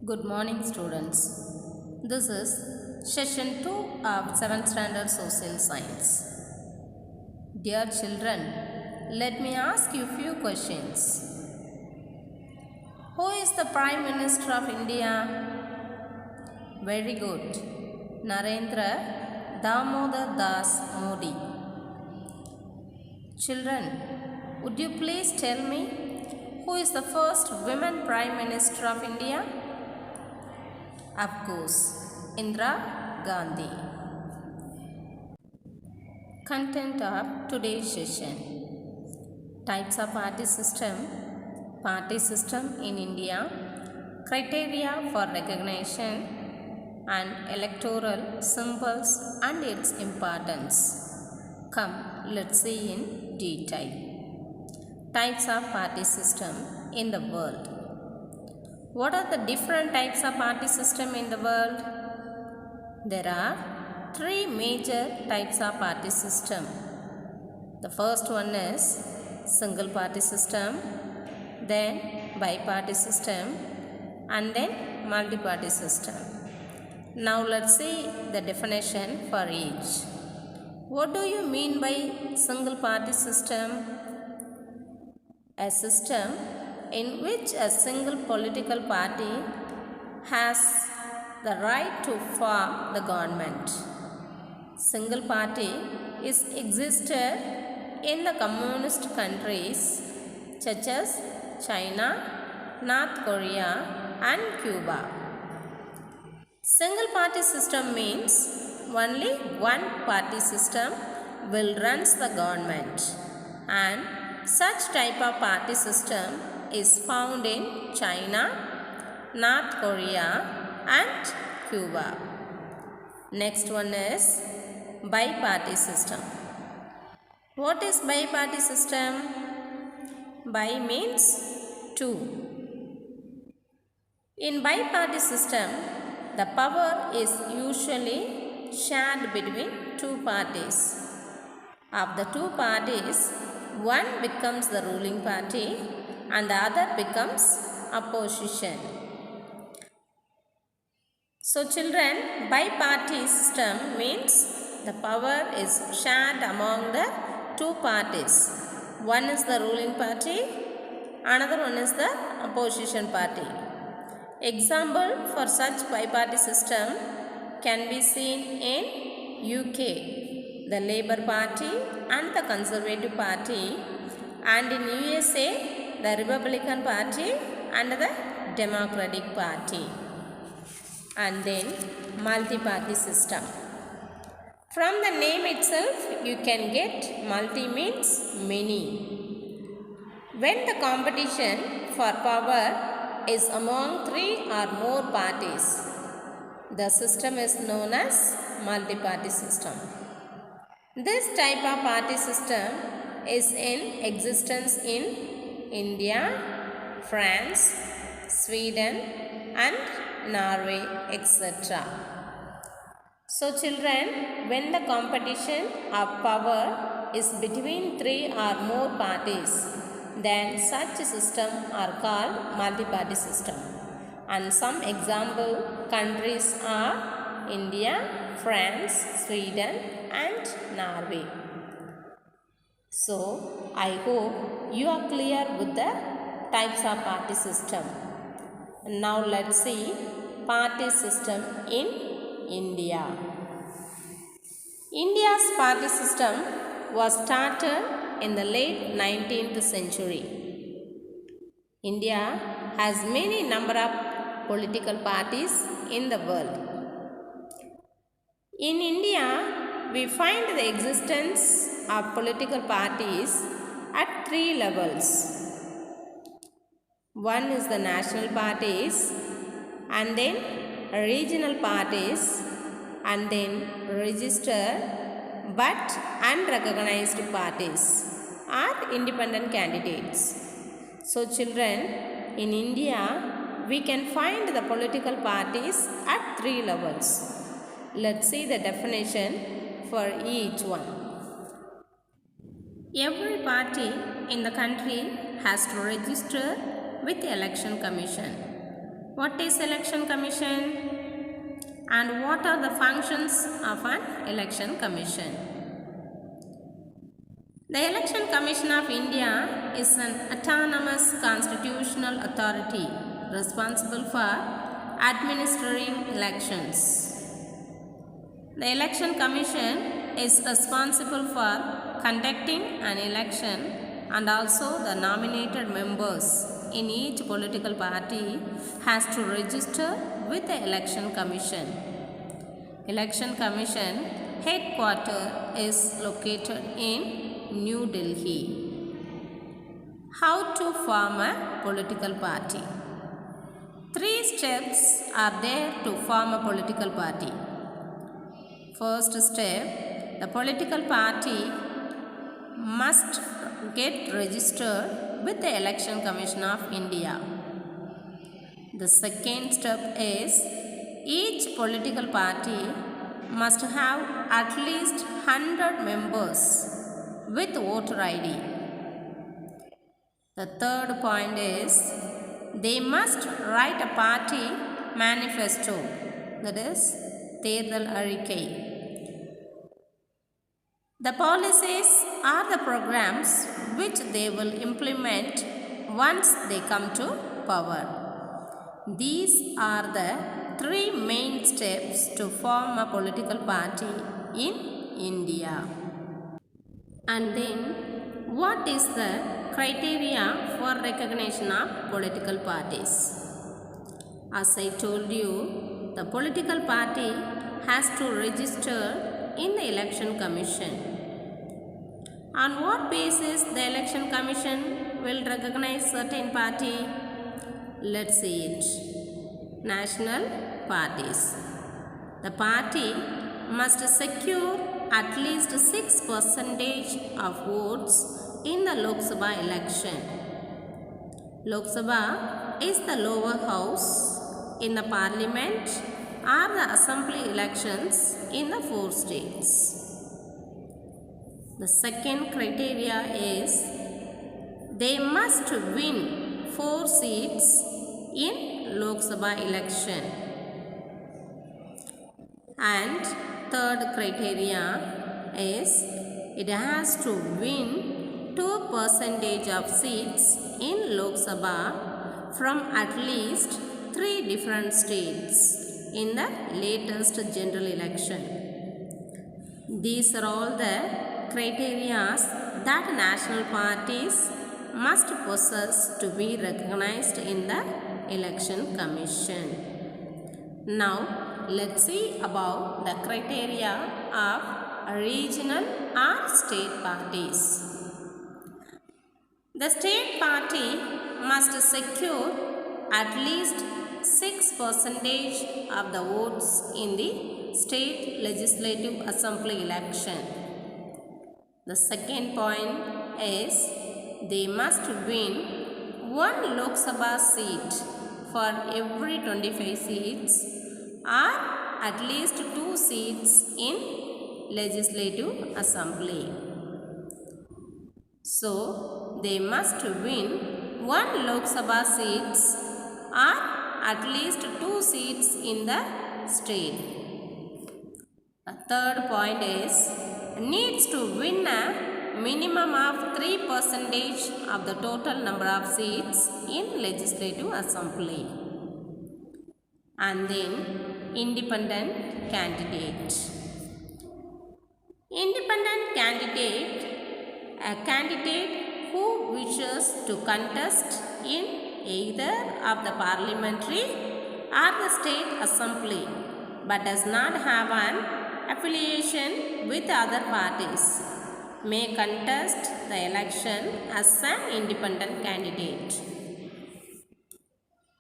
Good morning, students. This is session 2 of 7th standard social science. Dear children, let me ask you few questions. Who is the Prime Minister of India? Very good. Narendra Damodar Das Modi. Children, would you please tell me who is the first women Prime Minister of India? Of course, Indira Gandhi. Content of today's session: types of party system in India, criteria for recognition, and electoral symbols and its importance. Come, let's see in detail. Types of party system in the world. What are the different types of party system in the world? There are three major types of party system. The first one is single party system, then bi-party system, and then multi-party system. Now let's see the definition for each. What do you mean by single party system? A system in which a single political party has the right to form the government. Single party is existed in the communist countries such as China, North Korea, and Cuba. Single party system means only one party system will run the government, and such type of party system is found in China, North Korea, and Cuba. Next one is bi-party system. What is bi-party system? Bi means two. In bi-party system, the power is usually shared between two parties. Of the two parties, one becomes the ruling party and the other becomes opposition. So children, bi-party system means the power is shared among the two parties. One is the ruling party, another one is the opposition party. Example for such bi-party system can be seen in UK, the Labour Party and the Conservative Party, and in USA, the Republican Party and the Democratic Party. And then multi-party system. From the name itself, you can get multi means many. When the competition for power is among three or more parties, the system is known as multi-party system. This type of party system is in existence in India, France, Sweden, and Norway, etc. So children, when the competition of power is between three or more parties, then such system are called multi-party system. And some example countries are India, France, Sweden, and Norway. So, I hope you are clear with the types of party system. Now let's see party system in India. India's party system was started in the late 19th century. India has many number of political parties in the world. In India, we find the existence of political parties at three levels. One is the national parties, and then regional parties, and then registered but unrecognized parties or independent candidates. So children, in India, we can find the political parties at three levels. Let's see the definition for each one. Every party in the country has to register with the Election Commission. What is Election Commission? And what are the functions of an Election Commission? The Election Commission of India is an autonomous constitutional authority responsible for administering elections. The Election Commission is responsible for conducting an election, and also the nominated members in each political party has to register with the Election Commission. Election Commission headquarters is located in New Delhi. How to form a political party? 3 steps are there to form a political party. First step, the political party must get registered with the Election Commission of India. The second step is each political party must have at least 100 members with voter ID. The third point is they must write a party manifesto, that is Terdal Arikai. The policies are the programs which they will implement once they come to power. These are the 3 main steps to form a political party in India. And then, what is the criteria for recognition of political parties? As I told you, the political party has to register in the Election Commission. On what basis the Election Commission will recognize certain party? Let's see it. National parties. The party must secure at least 6% of votes in the Lok Sabha election. Lok Sabha is the lower house in the parliament or the assembly elections in the 4 states. The second criteria is they must win 4 seats in Lok Sabha election. And third criteria is it has to win 2% of seats in Lok Sabha from at least 3 different states in the latest general election. These are all the criteria that national parties must possess to be recognized in the Election Commission. Now, let's see about the criteria of regional or state parties. The state party must secure at least 6% of the votes in the state legislative assembly election. The second point is they must win 1 Lok Sabha seat for every 25 seats or at least 2 seats in legislative assembly. So, they must win 1 Lok Sabha seats or at least 2 seats in the state. The third point is needs to win a minimum of 3% of the total number of seats in legislative assembly. And then independent candidate. Independent candidate, a candidate who wishes to contest in either of the parliamentary or the state assembly but does not have an affiliation with other parties may contest the election as an independent candidate.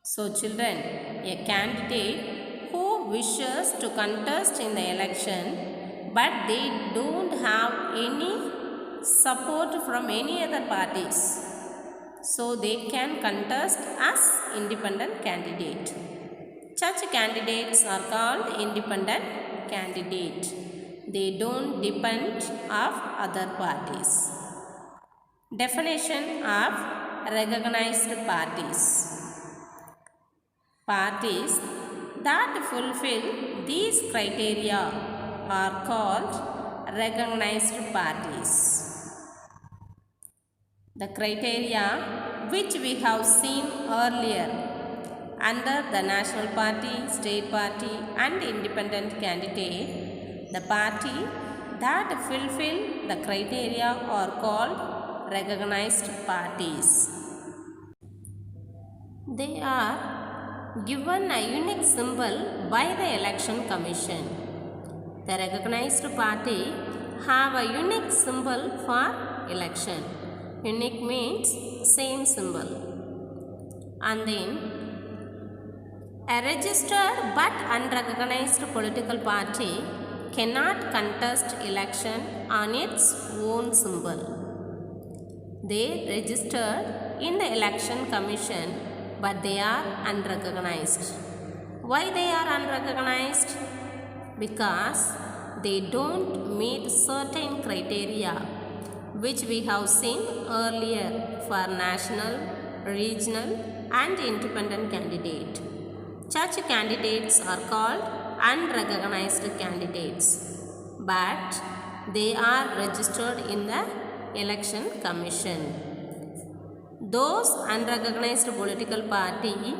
So children, a candidate who wishes to contest in the election but they don't have any support from any other parties, so they can contest as independent candidate. Such candidates are called independent candidate. They don't depend on other parties. Definition of recognized parties. Parties that fulfill these criteria are called recognized parties. The criteria which we have seen earlier under the national party, state party and independent candidate, the party that fulfill the criteria are called recognized parties. They are given a unique symbol by the election commission. The recognized party have a unique symbol for election. Unique means same symbol. And then a registered but unrecognized political party cannot contest election on its own symbol. They registered in the election commission but they are unrecognized. Why they are unrecognized? Because they don't meet certain criteria which we have seen earlier for national, regional and independent candidate. Such candidates are called unrecognized candidates, but they are registered in the election commission. Those unrecognized political party,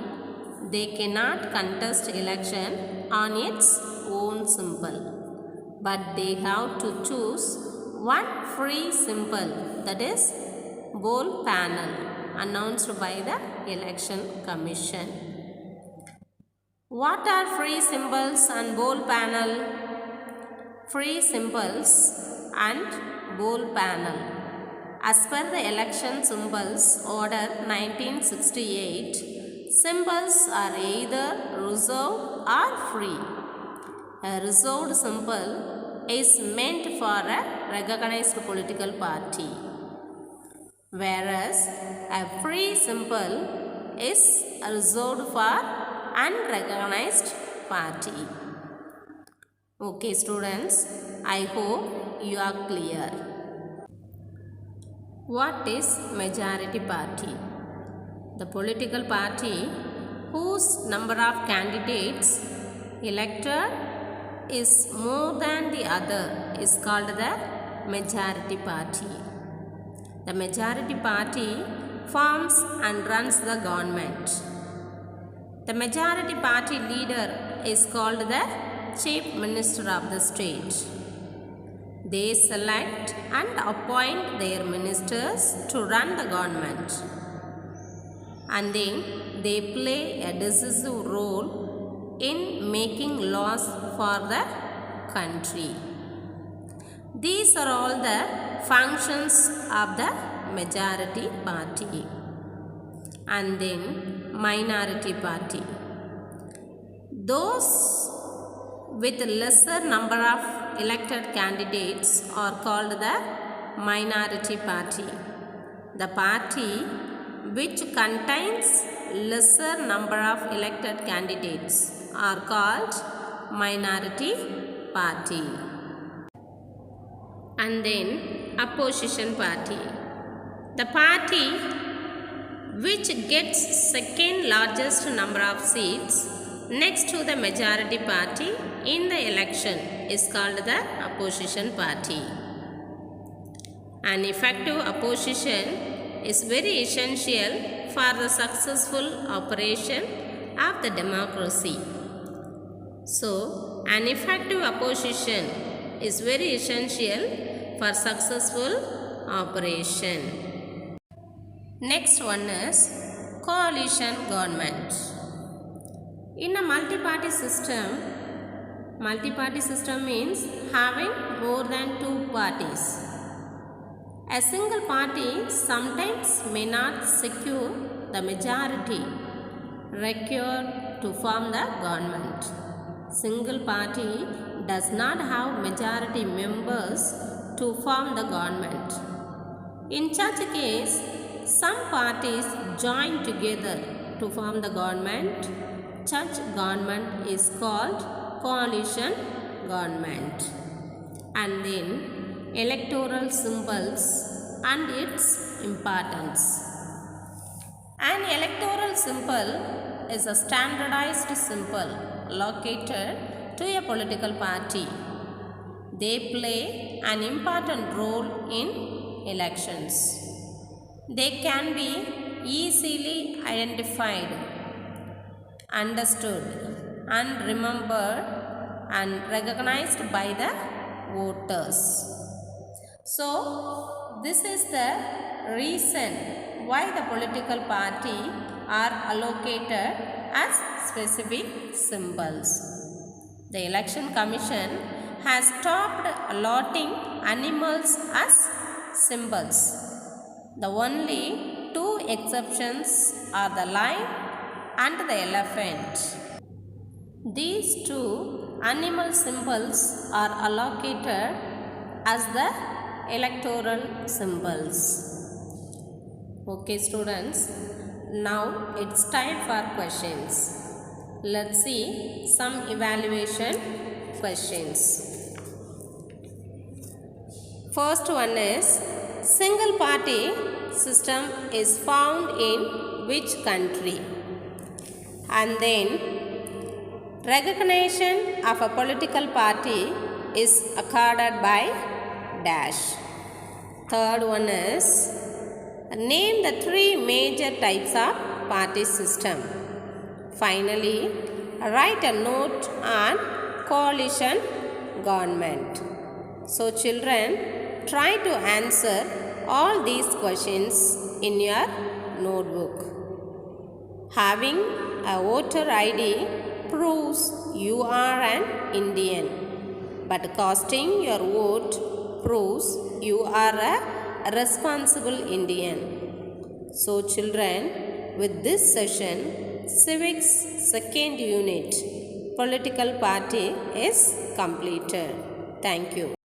they cannot contest election on its own symbol, but they have to choose one free symbol, that is bold panel, announced by the election commission. What are free symbols and bold panel? Free symbols and bold panel. As per the election symbols order 1968, symbols are either reserved or free. A reserved symbol is meant for a recognized political party, whereas a free symbol is reserved for unrecognized party. Okay students, I hope you are clear. What is majority party? The political party whose number of candidates elected is more than the other is called the majority party. The majority party forms and runs the government. The majority party leader is called the Chief Minister of the state. They select and appoint their ministers to run the government, and then they play a decisive role in making laws for the country. These are all the functions of the majority party. And then minority party. Those with lesser number of elected candidates are called the minority party. The party which contains lesser number of elected candidates are called minority party. And then opposition party. The party which gets second largest number of seats next to the majority party in the election is called the opposition party. An effective opposition is very essential for the successful operation of the democracy. So, an effective opposition is very essential for successful operation. Next one is coalition government. In a multi-party system means having more than two parties. A single party sometimes may not secure the majority required to form the government. Single party does not have majority members to form the government. In such a case, some parties join together to form the government. Such government is called coalition government. And then electoral symbols and its importance. An electoral symbol is a standardized symbol allocated to a political party. They play an important role in elections. They can be easily identified, understood, and remembered and recognized by the voters. So, this is the reason why the political party are allocated as specific symbols. The Election Commission has stopped allotting animals as symbols. The only two exceptions are the lion and the elephant. These two animal symbols are allocated as the electoral symbols. Okay students, now it's time for questions. Let's see some evaluation questions. First one is, single party system is found in which country? And then, recognition of a political party is accorded by dash. Third one is, name the three major types of party system. Finally, write a note on coalition government. So children, try to answer all these questions in your notebook. Having a voter ID proves you are an Indian, but casting your vote proves you are a responsible Indian. So children, with this session, Civics second unit, Political Party is completed. Thank you.